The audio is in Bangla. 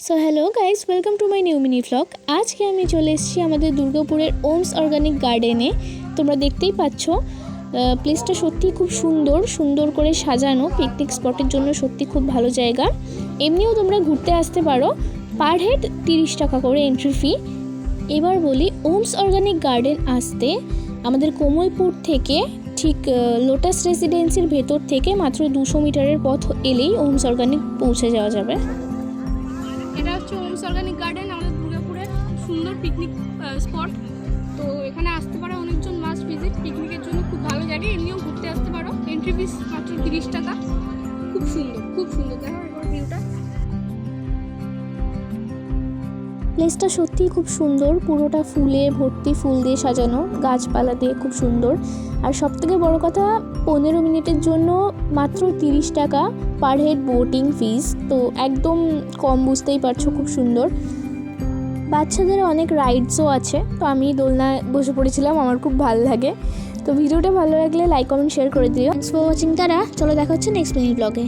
So hello guys, welcome to my new mini vlog. আজকে আমি চলে এসেছি আমাদের দুর্গাপুরের ওমস অর্গানিক গার্ডেনে। তোমরা দেখতেই পাচ্ছ প্লেসটা সত্যি খুব সুন্দর করে সাজানো। পিকনিক স্পটের জন্য সত্যি খুব ভালো জায়গা। এমনিও তোমরা ঘুরতে আসতে পারো। পার হেড 30 টাকা করে এন্ট্রি ফি। এবার বলি, ওমস অর্গানিক গার্ডেন আসতে আমাদের কোমলপুর থেকে ঠিক লোটাস রেসিডেন্সির ভেতর থেকে মাত্র 200 মিটারের পথ এলেই ওমস অর্গানিক পৌঁছে যাওয়া যাবে। এটা হচ্ছে ওমস অর্গানিক গার্ডেন, আমাদের দুর্গাপুরের সুন্দর পিকনিক স্পট। তো এখানে আসতে পারো অনেকজন, মাস্ট ভিজিট। পিকনিকের জন্য খুব ভালো জায়গা, এমনিও ঘুরতে আসতে পারো। এন্ট্রি ফিস মাত্র 30 টাকা। খুব সুন্দর দেখো এবার ভিউটা। প্লেসটা সত্যিই খুব সুন্দর, পুরোটা ফুলে ভর্তি, ফুল দিয়ে সাজানো, গাছপালা দিয়ে খুব সুন্দর। আর সবথেকে বড় কথা, 15 মিনিটের জন্য মাত্র 30 টাকা পার হেড বোটিং ফিস। তো একদম কম, বুঝতেই পারছো, খুব সুন্দর। বাচ্চাদের অনেক রাইডসও আছে। তো আমি দোলনায় বসে পড়েছিলাম, আমার খুব ভালো লাগে। তো ভিডিওটা ভালো লাগলে লাইক কমেন্ট শেয়ার করে দিও। Thanks for watching. তারা চলো, দেখা হচ্ছে নেক্সট মিনি ব্লগে।